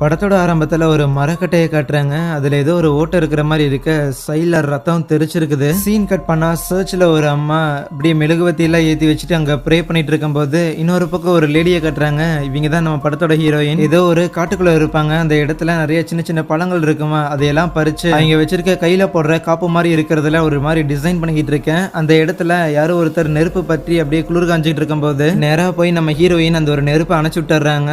படத்தோட ஆரம்பத்துல ஒரு மரக்கட்டையை காட்டுறாங்க. அதுல ஏதோ ஒரு ஓட்டை இருக்கிற மாதிரி இருக்கு. சைட்ல ரத்தம் தெரிச்சிருக்குது. சீன் கட் பண்ணா சர்ச்ல ஒரு அம்மா இப்படியே மெழுகுவத்தி எல்லாம் ஏத்தி வச்சுட்டு அங்க ப்ரே பண்ணிட்டு இருக்கும் போது இன்னொரு பக்கம் ஒரு லேடியை காட்டுறாங்க. இவங்க தான் நம்ம படத்தோட ஹீரோயின். ஏதோ ஒரு காட்டுக்குள்ள இருப்பாங்க. அந்த இடத்துல நிறைய சின்ன சின்ன பழங்கள் இருக்குமா, அதையெல்லாம் பறிச்சு அவங்க வச்சிருக்க கையில போடுற காப்பு மாதிரி இருக்கிறதுல ஒரு மாதிரி டிசைன் பண்ணிக்கிட்டு இருக்கேன். அந்த இடத்துல யாரோ ஒருத்தர் நெருப்பு பற்றி அப்படியே குளிர் காஞ்சிட்டு இருக்கும் போது நேரா போய் நம்ம ஹீரோயின் அந்த ஒரு நெருப்பை அணைச்சு விட்டுறாங்க.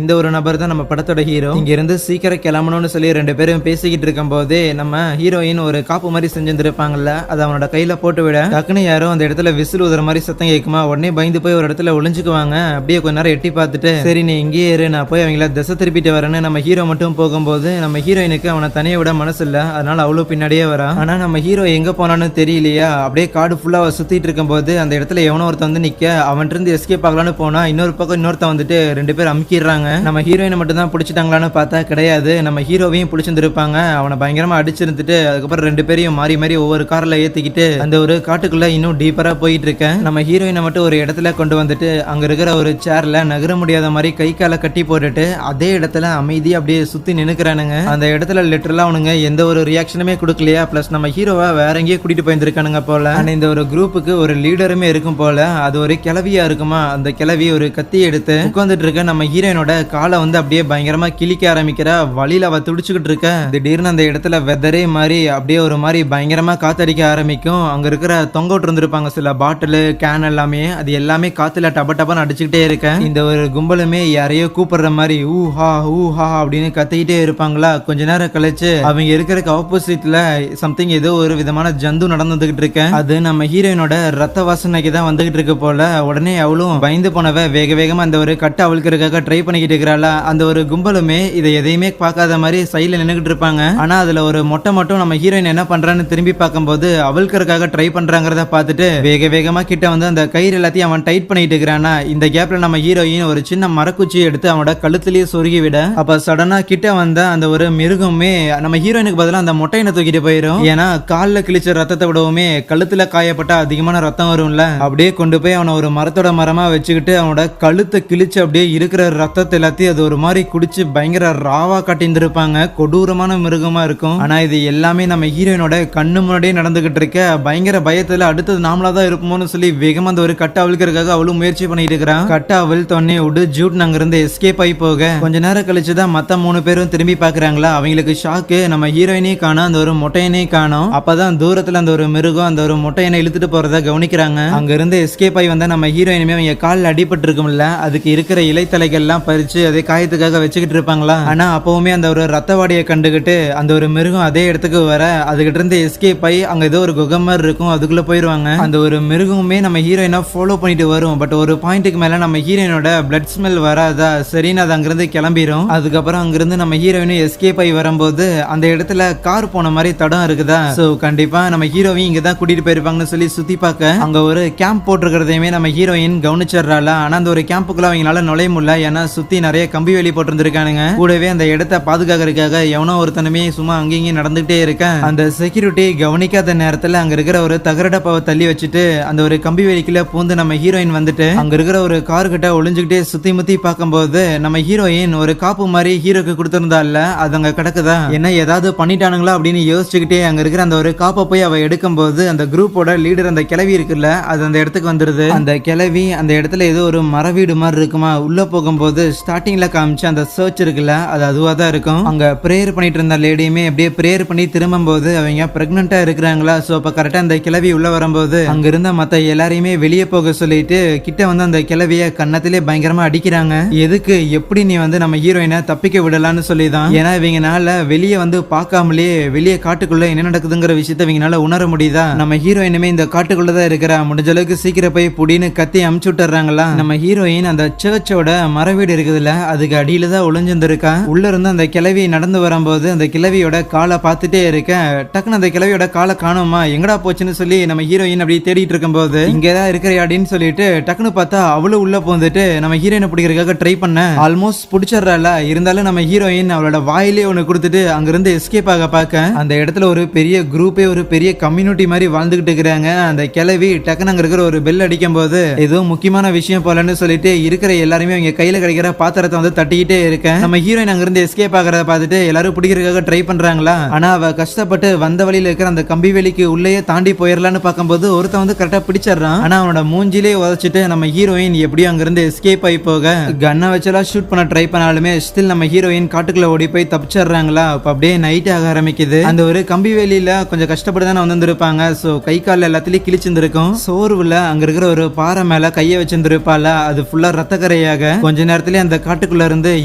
இந்த ஒரு நபர் தான் நம்ம படத்தோட ஹீரோ. இங்க இருந்து சீக்கிரம் கிளம்பணும்னு சொல்லி ரெண்டு பேரும் பேசிக்கிட்டு இருக்கும் போதே நம்ம ஹீரோயின் ஒரு காப்பு மாதிரி செஞ்சிருப்பாங்கல்ல, அது அவனோட கையில போட்டு விட டக்குன்னு யாரோ அந்த இடத்துல விசில் ஊதுற மாதிரி சத்தம் கேட்குமா. உடனே பயந்து போய் ஒரு இடத்துல ஒளிஞ்சுக்குவாங்க. அப்படியே கொஞ்ச நேரம் எட்டி பார்த்துட்டு சரி நீ இங்கேயே இரு, நான் போய் அவங்கள திசை திருப்பிட்டு வரேன்னு நம்ம ஹீரோ மட்டும் போகும்போது நம்ம ஹீரோயினுக்கு அவனை தனியை விட மனசு இல்ல. அதனால அவ்வளவு பின்னாடியே வரா. ஆனா நம்ம ஹீரோ எங்க போனான்னு தெரியலையா. அப்படியே காடு ஃபுல்லா சுத்திட்டு இருக்கும் போது அந்த இடத்துல எவனோ ஒருத்தன் வந்து நிக்க அவன் இருந்து எஸ்கேப் ஆகலான்னு போனா இன்னொரு பக்கம் இன்னொருத்தன் வந்துட்டு ரெண்டு பேரும் அமுக்கிடுறாங்க. நம்ம ஹீரோயினை மட்டும் தான் பிடிச்சிட்டாங்களான்னு பார்த்தா கிடையாது, நம்ம ஹீரோவையும் பிடிச்சிருந்துருப்பாங்க. அவனை பயங்கரமா அடிச்சிருந்துட்டு அதுக்கப்புறம் ரெண்டு பேரையும் மாறி மாறி ஒவ்வொரு கார்ல ஏத்திக்கிட்டு அந்த ஒரு காட்டுக்குள்ள இன்னும் டீப்பரா போயிட்டு இருக்கேன். நம்ம ஹீரோயினை மட்டும் ஒரு இடத்துல கொண்டு வந்துட்டு அங்க இருக்கிற ஒரு சேர்ல நகர முடியாத மாதிரி கை காலை கட்டி போட்டுட்டு அதே இடத்துல அமைதியா அப்படியே சுத்தி நின்னுக்கிறானுங்க. அந்த இடத்துல லிட்டரலா அவனுங்க எந்த ஒரு ரியாக்ஷனுமே கொடுக்கலையா. பிளஸ் நம்ம ஹீரோவை வேற எங்கேயே கூட்டிட்டு போயிருக்கானுங்க போல. இந்த ஒரு குரூப்புக்கு ஒரு லீடருமே இருக்கும் போல. அது ஒரு கிளவியா இருக்குமா. அந்த கிளவி ஒரு கத்தி எடுத்து உட்கார்ந்துட்டு இருக்க நம்ம ஹீரோயினோட காலை வந்து அப்படியே பயங்கரமா கிழிக்க ஆரம்பிக்கிற. வழியில அவ துடிச்சுக்கிட்டு இருக்க. திடீர்னு அந்த இடத்துல வெதரே மாதிரி அப்படியே ஒரு மாதிரி பயங்கரமா காத்தடிக்க ஆரம்பிக்கும். அங்க இருக்கிற தொங்க விட்டு இருந்திருப்பாங்க சில பாட்டில் கேன் எல்லாமே, அது எல்லாமே காத்துல டப டபன்னு அடிச்சுக்கிட்டே இருக்க. இந்த ஒரு கும்பலுமே யாரையோ கூப்பிடுற மாதிரி ஊஹா ஊஹா அப்படின்னு கத்திக்கிட்டே இருப்பாங்களா. கொஞ்ச நேரம் கழிச்சு அவங்க இருக்கிறதுக்கு ஆப்போசிட்ல சம்திங் ஏதோ ஒரு விதமான ஜந்து நடந்துகிட்டு இருக்க. அது நம்ம ஹீரோயினோட ரத்த வாசனைக்கு தான் வந்துகிட்டு இருக்கு போல. உடனே அவளும் பயந்து போனவ வேக வேகமா அந்த ஒரு கட்டை அவளுக்கிறதுக்காக ட்ரை பண்ணிக்கிட்டு இருக்கிறாளா. அந்த ஒரு கும்பலுமே இதை எதையுமே பார்க்காத மாதிரி சைட்ல நின்னுகிட்டு இருப்பாங்க. ஆனா அதுல ஒரு மொட்டை மட்டும் நம்ம ஹீரோயின் என்ன பண்றான்னு திரும்பி பார்க்கும்போது அவளுக்கிறதுக்காக ட்ரை பண்றாங்கிறத பார்த்துட்டு வேக வேகமா கிட்ட வந்து அந்த கயிறு எல்லாத்தையும் அவன் டைட் பண்ணிட்டு இருக்கிறானா. இந்த கேப்ல நம்ம ஹீரோயின் ஒரு சின்ன மரக்குச்சியை எடுத்து அவனோட கழுத்துலயே சொருகி விட அப்ப சடனா கிட்ட வந்த அந்த ஒரு மிருகமே நம்ம ஹீரோயினுக்கு பதிலா அந்த மொட்டையினை தூக்கிட்டு போயிடும். ஏன்னா கால்ல கிழிச்ச ரத்தத்தை விடவுமே கழுத்துல காயப்பட்ட அதிகமான ரத்தம் வரும்ல. அப்படியே கொண்டு போய் அவனை ஒரு மரத்தோட மரமா வச்சுக்கிட்டு அவனோட கழுத்தை கிழிச்சு அப்படியே இருக்கிற ரத்தத்தை எல்லாத்தையும் அது ஒரு மாதிரி குடிச்சு பயங்கர ராவா காட்டியிருந்திருப்பாங்க. கொடூரமான மிருகமா இருக்கும். ஆனா இது எல்லாமே நம்ம ஹீரோயினோட கண்ணு முன்னாடியே நடந்துகிட்டு இருக்க. பயங்கர பயத்துல அடுத்தது நாமளா தான் இருப்போம்னு சொல்லி வேகமா அந்த ஒரு கட்டை அவிழ்க்கிறதுக்காக அவளும் முயற்சி பண்ணிட்டு இருக்கிறான். கட்டை அவிழ்த்தோடனே விடு ஜூட் அங்க இருந்து எஸ்கேப் ஆகி போக கொஞ்ச நேரம் கழிச்சுதான் மத்த 3 பேரும் திரும்பி பாக்குறாங்களா. அவங்களுக்கு ஷாக்கு. நம்ம ஹீரோயினையும் காணோம், அந்த ஒரு மொட்டையனையும் காணோம். அப்பதான் தூரத்துல அந்த ஒரு மிருகம் அந்த ஒரு மொட்டையனை இழுத்துட்டு போறத கவனிக்கிறாங்க. அங்க இருந்து எஸ்கேப் ஆகி வந்தா நம்ம ஹீரோயினுமே அவங்க காலில் அடிபட்டு இருக்கும்ல, அதுக்கு இருக்கிற இலைத்தலைகள் எல்லாம் பறிச்சு அதே காயத்துக்காக வச்சுக்கிட்டு இருப்பாங்களா. ஆனா அப்பவுமே அந்த ஒரு ரத்த வாடையை கண்டுகிட்டு அந்த ஒரு மிருகம் அதே இடத்துக்கு வர அதுகிட்ட இருந்து எஸ்கேப் ஆகி அங்க ஏதோ ஒரு குகை மாதிரி இருக்கும், அதுக்குள்ள போயிருவாங்க. அந்த ஒரு மிருகமே நம்ம ஹீரோயினை ஃபாலோ பண்ணிட்டு வரும். பட் ஒரு பாயிண்ட்டுக்கு மேல நம்ம ஹீரோயினோட பிளட் ஸ்மெல் வராதா. சரின்னு அது அங்கிருந்து கிளம்பிடும். அதுக்கப்புறம் அங்கிருந்து நம்ம ஹீரோயினும் எஸ்கேப் ஆகி வரும்போது அந்த இடத்துல கார் போன மாதிரி தடம் இருக்குதா. சோ கண்டிப்பா நம்ம ஹீரோவையும் இங்க தான் கூட்டிட்டு போயிருப்பாங்கன்னு சொல்லி சுத்தி பார்க்க அங்க ஒரு கேம்ப் போட்டிருக்கிறதையுமே நம்ம ஹீரோயின் கவனிச்சிடறாளா. ஆனா அந்த ஒரு கேம்புக்குள்ள அவங்களால நுழைய முடியல. ஏன்னா சுத்தி நிறைய கம்பி வேலி போட்டிருந்திருக்கானுங்க. கூடவே அந்த இடத்தை பாதுகாக்கிறதுக்காக எவனோ ஒருத்தனுமே சும்மா அங்கேயும் நடந்துகிட்டே இருக்க. அந்த செக்யூரிட்டி கவனிக்காத நேரத்துல அங்க இருக்கிற ஒரு தகரடப்பாவை தள்ளி வச்சுட்டு அந்த ஒரு கம்பி வேலிக்குள்ள பூந்து நம்ம ஹீரோயின் வந்துட்டு அங்க இருக்கிற ஒரு கார் கிட்ட ஒளிஞ்சுக்கிட்டே சுத்தி முத்தி பார்க்கும்போது நம்ம ஹீரோயின் ஒரு காப்பு மாதிரி ஹீரோக்கு கொடுத்திருந்தால அது அங்க கிடக்குதா. என்ன ஏதாவது பண்ணிட்டானுங்களா அப்படின்னு யோசிச்சுக்கிட்டே அங்க இருக்கிற அந்த ஒரு காப்பை போய் அவ எடுக்கும் போது அந்த குரூப்போட லீடர் அந்த கிளவி இருக்குல்ல, அது அந்த இடத்துக்கு வந்துருது. அந்த கிளவி அந்த இடத்துல ஏதோ ஒரு மர வீடு மாதிரி இருக்குமா. உள்ள போகும்போது ஸ்டார்டிங்ல காமிச்ச அந்த சர்ச் இருக்குல்ல, அது அதுவா தான் இருக்கும். அங்க பிரேயர் பண்ணிட்டு இருந்த லேடியுமே அப்படியே பிரேயர் பண்ணி திரும்பும் போது அவங்க பிரெக்னெண்டா இருக்கிறாங்களா. சோ அப்ப கரெக்டா அந்த கிளவி உள்ள வரும்போது அங்க இருந்த மத்த எல்லாரையுமே வெளியே போக சொல்லிட்டு கிட்ட வந்து அந்த கிளவிய கன்னத்திலே பயங்கரமா அடிக்கிறாங்க. எதுக்கு எப்படி நீ வந்து நம்ம ஹீரோயினை தப்பிக்க விடலான்னு சொல்லிதான். ஏன்னா இவங்கனால வெளியே வந்து பார்க்காமலே வெளியே காட்டுக்குள்ள என்ன நடக்குதுங்கிற விஷயத்த இவங்கனால உணர முடியுதா. நம்ம ஹீரோயினுமே இந்த காட்டுக்குள்ளதான் இருக்கிறா. முடிஞ்ச அளவுக்கு சீக்கிரம் போய் புடின்னு கத்தி அமுச்சு விட்டுறாங்களா. நம்ம ஹீரோயின் அந்த சர்ச்சோட மர வீடு இருக்குதுல்ல, அதுக்கு அடியில தான் ஒளிஞ்சிருந்திருக்கா. உள்ள இருந்து அந்த கிளவி நடந்து வரும்போது அந்த கிளவியோட காலை பார்த்துட்டே இருக்க. டக்குன்னு அந்த கிளவியோட காலை காணுமா, எங்கடா போச்சுன்னு சொல்லி நம்ம ஹீரோயின் அப்படி தேடிட்டு இருக்கும் போது இங்கதான் இருக்கிறாடின்னு சொல்லிட்டு டக்குன்னு பார்த்தா அவளும் உள்ள போந்துட்டு நம்ம ஹீரோயினை பிடிக்கிறதுக்காக ட்ரை பண்ண ஆல்மோஸ்ட் பிடிச்சிடறால. இருந்தாலும் நம்ம ஹீரோயின் அவளோட வாயிலே ஒண்ணு கொடுத்துட்டு அங்கிருந்து எஸ்கேப் ஆக பார்க்க அந்த இடத்துல ஒரு பெரிய குரூப்பே ஒரு பெரிய கம்யூனிட்டி மாதிரி வாழ்ந்துகிட்டு இருக்கிறாங்க. அந்த கிளவி டக்குன்னு அங்க இருக்கிற ஒரு பெல் அடிக்கும் போது ஏதோ முக்கியமான விஷயம் போலன்னு சொல்லிட்டு இருக்கிற எல்லாருமே அவங்க கையில கிடைக்கிற பாத்திரத்தை வந்து தட்டிக்கிட்டே இருக்க. நம்ம ஹீரோயின் அங்க இருந்து எஸ்கேப் ஆகிறத பார்த்துட்டு எல்லாரும் பிடிக்கிறதுக்காக ட்ரை பண்றாங்களா, ஆனா அவ கஷ்டப்பட்டு வந்த வழியில இருக்கிற அந்த கம்பி வேலிக்கு உள்ளேயே தாண்டி போயிடலான்னு பார்க்கும்போது ஒருத்தன் வந்து கரெக்டா பிடிச்சிடறான். ஆனா அவனோட மூஞ்சிலே உதச்சிட்டு நம்ம ஹீரோயின் எப்படியும் அங்க இருந்து எஸ்கேப் ஆகி போக கன்னை வச்செல்லாம் ஷூட் பண்ண ட்ரை பண்ணாலுமே ஸ்டில் நம்ம ஹீரோயின் காட்டுக்குள்ள ஓடி போய் தப்பிச்சிடுறாங்களா. அப்ப அப்படியே நைட் ஆக ஆரம்பிக்குது. அந்த ஒரு கம்பி வேலியில கொஞ்சம் கஷ்டப்பட்டு தானே வந்திருப்பாங்க. சோ கை கால் எல்லாத்துலயும் கிழிச்சிருந்திருக்கும். சோர்வுல அங்க இருக்கிற ஒரு பாறை மேல கைய வச்சிருந்திருப்பால, அது ஃபுல்லா ரத்தக்கரையாக கொஞ்ச நேரத்திலே அந்த காட்டுக்குள்ள இருந்து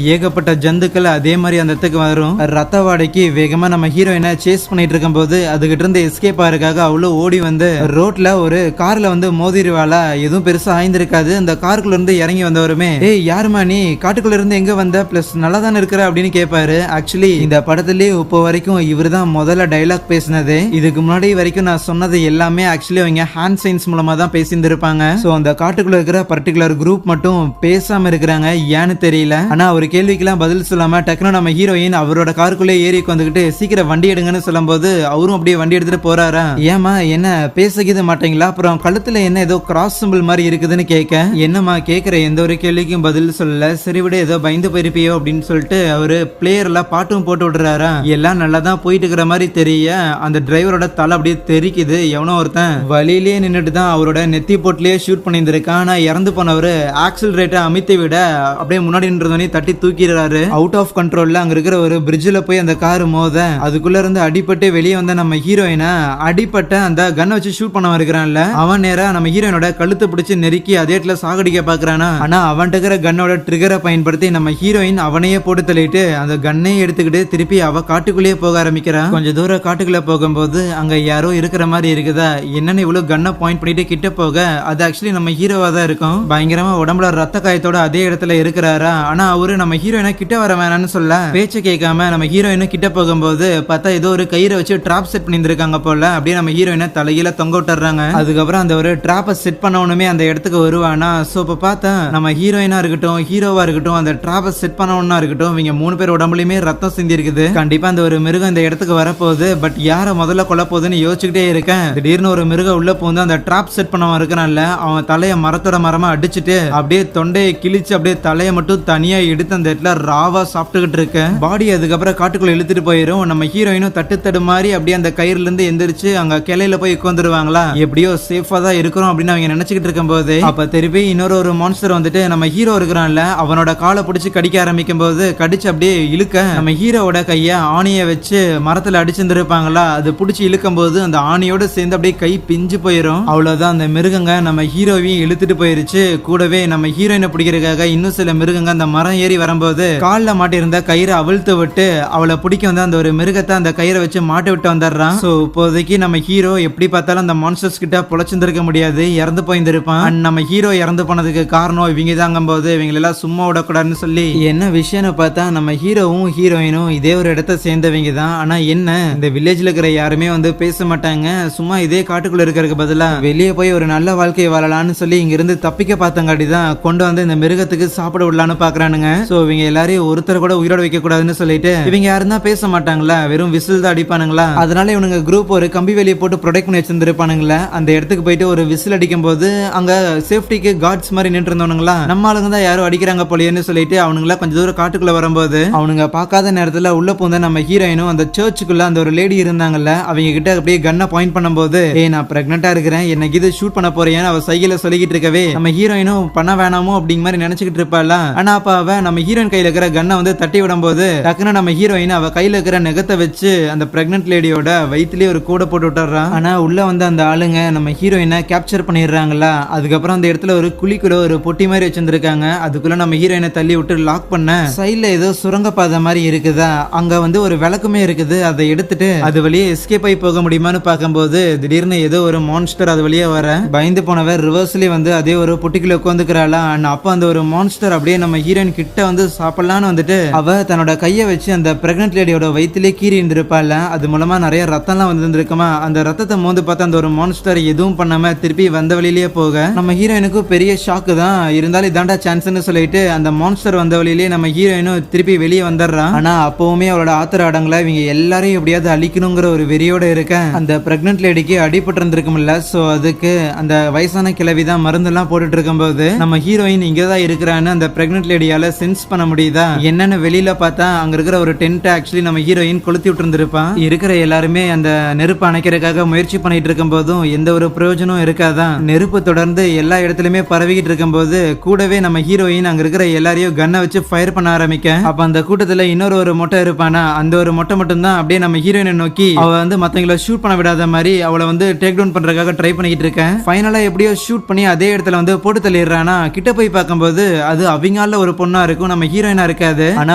ஏகப்பட்ட ஜந்துக்கள் அதே மாதிரி அந்த இடத்துக்கு வரும். ரத்த வாடைக்கு வேகமா நம்ம ஹீரோயினை சேஸ் பண்ணிட்டு இருக்கும் போது அதுகிட்ட இருந்து எஸ்கேப் ஆகிறதுக்காக அவ்வளவு ஓடி வந்து ரோட்ல ஒரு கார்ல வந்து மோதிருவாளா. எதுவும் பெருசா ஆய்ந்திருக்காது. அந்த காருக்குள்ள இருந்து இறங்கி வந்தவருமே, ஏய் யாருமா நீ, காட்டுக்குள்ள இருந்து எங்க வந்த, பிளஸ் நல்லா தானே இருக்கிற அப்படின்னு கேட்பாரு. ஆக்சுவலி இந்த படத்திலேயே இப்போ வரைக்கும் இவர் தான் முதல்ல டைலாக் பேசினது. இதுக்கு முன்னாடி வரைக்கும் நான் சொன்னது எல்லாமே ஆக்சுவலி அவங்க ஹேண்ட் சைன்ஸ் மூலமா தான் பேசியிருந்திருப்பாங்க. சோ அந்த காட்டுக்குள்ள இருக்கிற பர்டிகுலர் குரூப் மட்டும் பேசாம இருக்கிறாங்க, ஏன்னு தெரியல. ஆனா ஒரு கேள்விக்கெல்லாம் பதில் சொல்லாம டக்குனு நம்ம ஹீரோயின் அவரோட காருக்குள்ளே ஏறி வந்துகிட்டு சீக்கிரம் வண்டி எடுங்கன்னு சொல்லும் போது அவரும் அப்படியே வண்டி எடுத்துட்டு போறாரா. ஏமா என்ன பேசக்கிது மாட்டீங்களா, அப்புறம் கழுத்துல என்ன ஏதோ கிராஸ் சிம்பிள் மாதிரி இருக்குதுன்னு கேட்க, என்னமா கேட்கிற எந்த ஒரு கேள்விக்கும் பதில் சொல்லல, சரி விட ஏதோ பயந்து போயிருப்பியோ அப்படின்னு சொல்லிட்டு அவரு பிளேயர்ல பாட்டும் போட்டு விடுறாரா. எல்லாம் நல்லா தான் போயிட்டு இருக்கிற மாதிரி தெரிய அந்த டிரைவரோட தலை அப்படியே தெரிக்குது. எவனோ ஒருத்தன் வழியிலேயே நின்றுட்டு தான் அவரோட நெத்தி போட்டுலயே ஷூட் பண்ணியிருந்திருக்கான். ஆனா இறந்து போனவரு ஆக்சில் ரேட்டை அமைத்து விட அப்படியே முன்னாடி நின்றதோனே தட்டி தூக்கிடுறாரு. அவுட் ஆஃப் கண்ட்ரோல்ல அங்க இருக்கிற ஒரு பிரிட்ஜில் போய் அந்த காரு மோத அதுக்குள்ள இருந்து அடிபட்டு வெளியே வந்த நம்ம ஹீரோயினை அடிப்பட்ட அந்த கன்னை வச்சு ஷூட் பண்ண இருக்கிறான்ல, அவன் நேரா நம்ம ஹீரோயினோட கழுத்தை பிடிச்சு நெருக்கி அதே இடத்துல சாகடிக்க பாக்குறானா. ஆனா அவன் இருக்கிற கன்னோட ட்ரிகரை பயன்படுத்தி நம்ம ஹீரோயின் அவனையே போட்டு தள்ளிட்டு அந்த கன்னை எடுத்துக்கிட்டு திருப்பி அவ காட்டுக்குள்ளேயே போக ஆரம்பிக்கிறான். கொஞ்சம் தூரம் காட்டுக்குள்ள போகும்போது அங்க யாரோ இருக்கிற மாதிரி இருக்குதா, என்னன்னு இவ்வளவு கன்னை பாயிண்ட் பண்ணிட்டு கிட்ட போக அது ஆக்சுவலி நம்ம ஹீரோவா தான் இருக்கும். பயங்கரமா உடம்புல ரத்த காயத்தோட அதே இடத்துல இருக்கிறாரா. ஆனா அவரு நம்ம ஹீரோயினை கிட்ட வர வேணாம்னு சொல்ல பேச்ச கேட்காம நம்ம ஹீரோயினும் கிட்ட போகும்போது பார்த்தா ஏதோ ஒரு கயிறை வச்சு டிராப் செட் பண்ணிருக்காங்க போல. அப்படியே நம்ம ஹீரோயினை தலையில தொங்க விட்டுறாங்க. அதுக்கப்புறம் அந்த ஒரு டிராப்பை செட் பண்ணவனுமே அந்த இடத்துக்கு வருவானா. சோ இப்ப பார்த்தா நம்ம ஹீரோயினா இருக்கட்டும் ஹீரோவா இருக்கட்டும் அந்த டிராப்பை செட் பண்ணவனா இருக்கட்டும் இவங்க 3 பேர் உடம்புலயுமே ரத்தம் சிந்தி இருக்குது. கண்டிப்பா அந்த ஒரு மிருகம் இந்த இடத்துக்கு வரப்போகுது. பட் யார முதல்ல கொல்ல போகுதுன்னு யோசிச்சுக்கிட்டே இருக்கேன். திடீர்னு ஒரு மிருகம் உள்ள போந்து அந்த டிராப் செட் பண்ணவன் இருக்கிறான்ல, அவன் தலைய மரத்தோட மரமா அடிச்சுட்டு அப்படியே தொண்டையை கிழிச்சு அப்படியே தலைய மட்டும் தனியா எடுத்து அந்த இடத்துல ராவா சாப்பிட்டுக்கிட்டு இருக்கேன். பாடி அதுக்கப்புறம் காட்டுக்குள்ள இழுத்துட்டு போயிரும். நம்ம ஹீரோயினும் தட்டு மாதிரி அப்படியே அந்த கயிறுல இருந்து எந்திரிச்சு அங்க கிளையில போய் உட்காந்துருவாங்களா. எப்படியோ சேஃபா தான் இருக்கிறோம் அப்படின்னு அவங்க நினைச்சுக்கிட்டு இருக்கும் போது அப்ப திருப்பி இன்னொரு மான்ஸ்டர் வந்துட்டு நம்ம ஹீரோ இருக்கிறான்ல அவனோட காலை பிடிச்சு கடிக்க ஆரம்பிக்கும் போது கடிச்சு அப்படியே இழுக்க நம்ம ஹீரோவோட கைய ஆணிய வச்சு மரத்துல அடிச்சிருந்திருப்பாங்களா, அது பிடிச்சி இழுக்கும் போது அந்த ஆணியோட சேர்ந்து அப்படியே கை பிஞ்சு போயிரும். அவ்வளவுதான் அந்த மிருகங்க நம்ம ஹீரோவையும் இழுத்துட்டு போயிருச்சு. கூடவே நம்ம ஹீரோயினை பிடிக்கிறதுக்காக இன்னும் சில மிருகங்க அந்த மரம் ஏறி வரும்போது காலில் மாட்டிருந்த கயிறை அவிழ்த்து விட்டு அவளை பிடிக்க வந்து அந்த ஒரு மிருகத்தை அந்த கயிறை வச்சு மாட்டி விட்டு வந்துடுறான். சோ இப்போதைக்கு நம்ம ஹீரோ எப்படி பார்த்தாலும் அந்த மான்ஸ்டர்ஸ் கிட்ட பொழைச்சிருந்திருக்க முடியாது, இறந்து போயிருந்திருப்பான். அண்ட் நம்ம ஹீரோ இறந்து போனதுக்கு காரணம் இவங்க தாங்கும் போது இவங்க எல்லாம் சும்மா விடக்கூடாதுன்னு சொல்லி என்ன விஷயம்னு பார்த்தா நம்ம ஹீரோவும் ஹீரோயினும் இதே ஒரு இடத்த சேர்ந்தவங்க தான். ஆனா என்ன இந்த வில்லேஜ்ல இருக்கிற யாருமே வந்து பேச மாட்டாங்க. சும்மா இதே காட்டுக்குள்ள இருக்கிறதுக்கு பதிலா வெளியே போய் ஒரு நல்ல வாழ்க்கையை வாழலாம்னு சொல்லி இங்க இருந்து தப்பிக்க பார்த்தங்காட்டி தான் கொண்டு வந்து இந்த மிருகத்துக்கு சாப்பிட விடலான்னு பாக்குறானுங்க. சோ இவங்க எல்லாரையும் ஒருத்தர் கூட உயிரோட வைக்க கூடாதுன்னு சொல்லிட்டு இவங்க யாரும் தான் பேச மாட்டாங்களா, வெறும் விசில் தான் அடிப்பானுங்களா. அதனால இவனுங்க குரூப் ஒரு கம்பி வேலியை போட்டு ப்ரொடெக்ட் பண்ணி வச்சிருந்திருப்பானுங்களா. அந்த இடத்துக்கு போயிட்டு ஒரு விசில் அடிக்கும் போது அங்க சேஃப்டிக்கு கார்ட்ஸ் மாதிரி நின்று இருந்தவனுங்களா, நம்ம ஆளுங்க தான் யாரும் அடிக்கிறாங்க போலியன்னு சொல்லிட்டு அவனுங்களா கொஞ்சம் தூரம் காட்டுக்குள்ள வரும்போது அவனுங்க பார்க்காத நேரத்துல உள்ள போந்த நம்ம ஹீரோயினும் அந்த சர்ச்சுக்குள்ள அந்த ஒரு லேடி இருந்தாங்கல்ல அவங்க கிட்ட அப்படியே கன்னை பாயிண்ட் பண்ணும்போது நான் பிரெக்னெண்டா இருக்கிறேன் எனக்கு இது ஷூட் பண்ண போறேன் அவ சைக்கிள சொல்லிக்கிட்டு இருக்கவே நம்ம ஹீரோயினும் பண்ண வேணாமோ அப்படிங்கிற மாதிரி நினைச்சுக்கிட்டு இருப்பாளா. ஆனா அப்ப அவ நம்ம ஹீரோயின் கையில இருக்கிற கன்னை வந்து தட்டி விடும் போது டக்குன்னு நம்ம ஹீரோயின் அவ கையில இருக்கிற நெகத்தை வச்சு அந்த பிரெக்னென்ட் லேடியோட வயிற்றுலயே ஒரு கூட போட்டு விட்டுறான். ஆனா உள்ள வந்து அந்த ஆளுங்க நம்ம ஹீரோயினை கேப்சர் பண்ணிடுறாங்களா. அதுக்கப்புறம் அந்த இடத்துல ஒரு குழிக்குள்ள ஒரு பொட்டி மாதிரி வச்சிருந்திருக்காங்க. அதுக்குள்ள நம்ம ஹீரோயினை தள்ளி விட்டு லாக் பண்ண சைட்ல ஏதோ சுரங்கப்பாதை மாதிரி இருக்குதா, அங்க வந்து ஒரு விளக்குமே இருக்குது. அதை எடுத்துட்டு அது வழியே எஸ்கேப் ஆகி போக முடியுமான்னு பார்க்கும்போது திடீர்னு ஏதோ ஒரு மான்ஸ்டர் அது வழியே வர பயந்து போனவர் ரிவர்ஸ்லயே வந்து அதே ஒரு பொட்டிக்குள்ள உட்காந்துக்கிறாளா. அப்ப அந்த ஒரு மான்ஸ்டர் அப்படியே நம்ம ஹீரோயின் கிட்ட வந்து சாப்பிடலான்னு வந்துட்டு அவ தன்னோட கையை வச்சு அந்த பிரெக்னன்ட் லேடியோட வயிற்றுலே கீறி இருந்திருப்பாள். அது மூலமா நிறைய ரத்தம்லாம் வந்துருக்குமா. அந்த ரத்தத்தை மோந்து பார்த்து அந்த ஒரு மான்ஸ்டர் எதுவும் பண்ணாம திருப்பி வந்த வழியிலேயே போக நம்ம ஹீரோயினுக்கு பெரிய ஷாக்கு தான். இருந்தாலும் இதாண்டா சான்ஸ்னு சொல்லிட்டு அந்த மான்ஸ்டர் வந்த வழியிலேயே நம்ம ஹீரோயினும் திருப்பி வெளியே வந்துடுறான். ஆனா அப்பவுமே அவளோட ஆத்திர அடங்கல இவங்க எல்லாரையும் எப்படியாவது அழிக்கணுங்கிற ஒரு வெறியோட இருக்க அந்த பிரெக்னன்ட் லேடிக்கு அடிபட்டு இருந்திருக்கும்ல. சோ அதுக்கு அந்த வயசான கிழவி தான் மருந்து எல்லாம் போட்டுட்டு இருக்கும்போது நம்ம ஹீரோயின் இங்கதான் இருக்கிறான்னு அந்த பிரெக்னன்ட் லேடியால சென்ஸ் பண்ண முடியும். முடியுதா என்னன்னு வெளியில பார்த்தா அங்க இருக்கிற ஒரு டென்ட் ஆக்சுவலி நம்ம ஹீரோயின் கொளுத்தி விட்டு இருந்திருப்பான். இருக்கிற எல்லாருமே அந்த நெருப்பு அணைக்கிறதுக்காக முயற்சி பண்ணிட்டு இருக்கும் போதும் எந்த ஒரு பிரயோஜனம் இருக்காதான். நெருப்பு தொடர்ந்து எல்லா இடத்துலயுமே பரவிக்கிட்டு இருக்கும் போது கூடவே நம்ம ஹீரோயின் அங்க இருக்கிற எல்லாரையும் கன்னை வச்சு ஃபயர் பண்ண ஆரம்பிக்க, அப்ப அந்த கூட்டத்துல இன்னொரு ஒரு மொட்டை இருப்பானா, அந்த ஒரு மொட்டை மட்டும் தான் அப்படியே நம்ம ஹீரோயினை நோக்கி அவ வந்து மத்தவங்களை ஷூட் பண்ண விடாத மாதிரி அவளை வந்து டேக் டவுன் பண்றதுக்காக ட்ரை பண்ணிக்கிட்டு இருக்கேன். ஃபைனலா எப்படியோ ஷூட் பண்ணி அதே இடத்துல வந்து போட்டு தள்ளிடுறானா. கிட்ட போய் பார்க்கும்போது அது அவங்களால ஒரு பொண்ணா இருக்கும், நம்ம ஹீரோயினா இருக்காது. ஆனா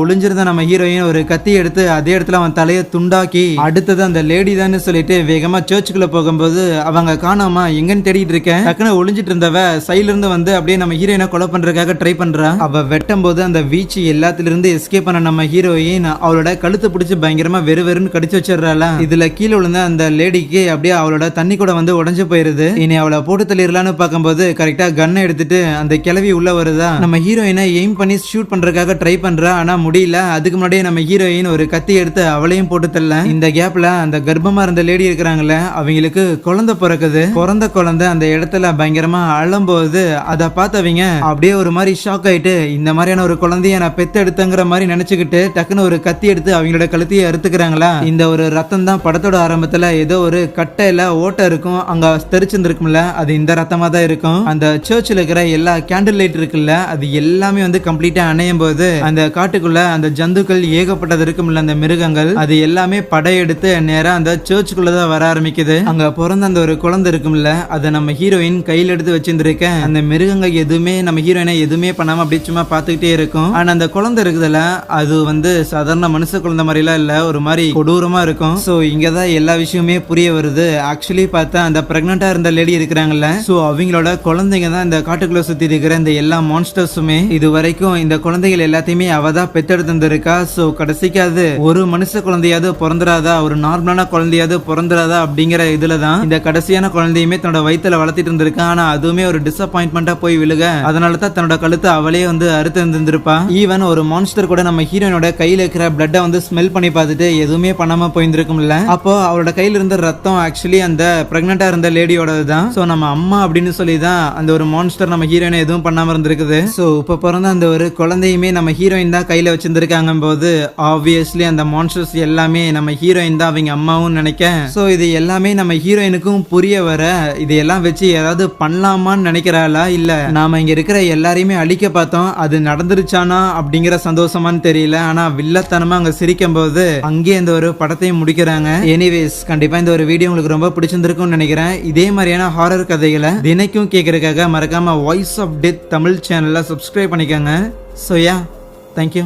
ஒளிஞ்சிருந்த நம்ம ஹீரோயின் ஒரு கத்தி எடுத்து அதே இடத்துல அவன் தலையை துண்டாக்கி அடுத்தது அந்த லேடி தான் சொல்லிட்டு வேகமா சர்ச்சுக்குள்ள போகும்போது அவங்க காணாம எங்கன்னு தேடிட்டு இருக்கேன். டக்குன்னு ஒளிஞ்சிட்டு இருந்தவ சைட்ல இருந்து வந்து அப்படியே நம்ம ஹீரோயினை கொலை பண்றதுக்காக ட்ரை பண்றா. அவ வெட்டும் போது அந்த வீச்சு எல்லாத்துல இருந்து எஸ்கேப் பண்ண நம்ம ஹீரோயின் அவளோட கழுத்தை பிடிச்சு பயங்கரமா வெறுன்னு கடிச்சு வச்சிடறாளா. இதுல கீழே விழுந்த அந்த லேடிக்கு அப்படியே அவளோட தண்ணி கூட வந்து உடஞ்சு போயிருது. இனி அவளை போட்டு தள்ளிடலான்னு பார்க்கும்போது கரெக்டா கன்னை எடுத்துட்டு அந்த கிளவி உள்ள வருதா. நம்ம ஹீரோயினை எய்ம் பண்ணி ஷூட் பண்றதுக்காக ட்ரை பண்றா. ஆனா முடியல. அதுக்கு முன்னாடியே நம்ம ஹீரோயின் ஒரு கத்தி எடுத்து அவளையும் போட்டு தள்ள. இந்த கேப்ல அந்த கர்ப்பமா இருந்த லேடி இருக்கிறாங்கல்ல, அவங்களுக்கு குழந்தை பிறக்குது. பிறந்த குழந்தை அந்த இடத்துல பயங்கரமா அழும்போது அதை பார்த்தவங்க அப்படியே ஒரு மாதிரி ஷாக் ஆயிட்டு இந்த மாதிரியான ஒரு குழந்தைய நான் பெத்து எடுத்தங்கிற மாதிரி நினைச்சுக்கிட்டு டக்குன்னு ஒரு கத்தி எடுத்து அவங்களோட கழுத்தையை அறுத்துக்கிறாங்களா. இந்த ஒரு ரத்தம் தான் படத்தோட ஆரம்பத்துல ஏதோ ஒரு கட்டையில ஓட்டை இருக்கும், அங்க தெரிச்சிருந்துருக்கும்ல, அது இந்த ரத்தமா தான் இருக்கும். அந்த சர்ச்சில் இருக்கிற எல்லா கேண்டில் லைட் இருக்குல்ல, அது எல்லாமே வந்து கம்ப்ளீட்டா அணையும் போது அந்த காட்டுக்குள்ள அந்த ஜந்துக்கள் ஏகப்பட்டது இருக்கும்ல, அந்த மிருகங்கள், அது எல்லாமே படையெடுத்து நேரா அந்த சர்ச்சுக்குள்ளதான் வர ஆரம்பிக்குது. அங்க பிறந்த அந்த ஒரு குழந்தை இருக்கும்ல, அதை நம்ம ஹீரோயின் கையில் எடுத்து வச்சிருந்திருக்கேன். அந்த மிருகங்கள் எதுவுமே நம்ம ஹீரோயினை எதுவுமே பண்ணாம அப்படி சும்மா பார்த்துக்கிட்டே இருக்கும். ஆனா அந்த குழந்தை இருக்குதுல, அது வந்து சாதாரண மனுஷ குழந்தை மாதிரிலாம் இல்ல, ஒரு மாதிரி கொடூரமா இருக்கும். சோ இங்கதான் எல்லா விஷயமே புரிய வருது. ஆக்சுவலி பார்த்தா அந்த பிரெக்னண்டா இருந்த லேடி இருக்கிறாங்கல்ல, சோ அவங்களோட குழந்தைங்க தான் இந்த காட்டுக்குள்ள சுத்தி இருக்கிற இந்த எல்லா மான்ஸ்டர்ஸுமே. இது வரைக்கும் இந்த குழந்தைகள் எல்லாத்தையுமே அவதான் பெத்தெடுத்திருக்கா. சோ கடைசிக்கு அது ஒரு மனுஷ குழந்தையாவது பிறந்துராதா, ஒரு நார்மலான குழந்தையாவது பிறந்துராதா அப்படிங்கிற இதுலதான் இந்த கடைசியான குழந்தையுமே தன்னோட வயித்துல வளர்த்திட்டு இருந்திருக்கா. ஆனா அதுவுமே ஒரு டிசப்பாயின்மெண்டா போய் விழுக, அதனால தான் தன்னோட கழுத்தை அவளே வந்து அறுத்து இருந்திருப்பா. ஈவன் ஒரு மான்ஸ்டர் கூட நம்ம ஹீரோயினோட கையில இருக்கிற பிளட்டை வந்து ஸ்மெல் பண்ணி பார்த்துட்டு எதுவுமே பண்ணாம போயிருந்திருக்கும்ல. அப்போ அவளோட கையில இருந்த ரத்தம் ஆக்சுவலி அந்த பிரெக்னண்டா இருந்த லேடியோடது தான். சோ நம்ம அம்மா அப்படின்னு சொல்லி தான் அந்த ஒரு மான்ஸ்டர் நம்ம ஹீரோயினை எதுவும் பண்ணாம இருந்திருக்குது. சோ இப்ப பிறந்த அந்த ஒரு குழந்தையுமே நம்ம ஹீரோயின் தான் கையில வச்சிருந்திருக்காங்க போது ஆப்வியஸ்லி அந்த மான்ஸ்டர்ஸ் எல்லாமே நம்ம ஹீரோயின் தான் அவங்க அம்மாவும் நினைக்க. சோ இது எல்லாமே நம்ம ஹீரோயினுக்கும் புரிய வர இதையெல்லாம் வச்சு ஏதாவது பண்ணலாமான்னு நினைக்கிறாளா, இல்ல நாம இங்க இருக்கிற எல்லாரையுமே அழிக்க பார்த்தோம் அது நடந்துருச்சானா அப்படிங்கிற சந்தோஷமான்னு தெரியல. ஆனா வில்லத்தனமா அங்க சிரிக்கும் போது அங்கே இந்த ஒரு படத்தையும் முடிக்கிறாங்க. எனிவேஸ் கண்டிப்பா இந்த ஒரு வீடியோ உங்களுக்கு ரொம்ப பிடிச்சிருந்திருக்கும்னு நினைக்கிறேன். இதே மாதிரியான ஹாரர் கதைகளை தினைக்கும் கேட்கறதுக்காக மறக்காம வாய்ஸ் ஆஃப் டெத் தமிழ் சேனல்ல சப்ஸ்கிரைப் பண்ணிக்கோங்க. So yeah, thank you.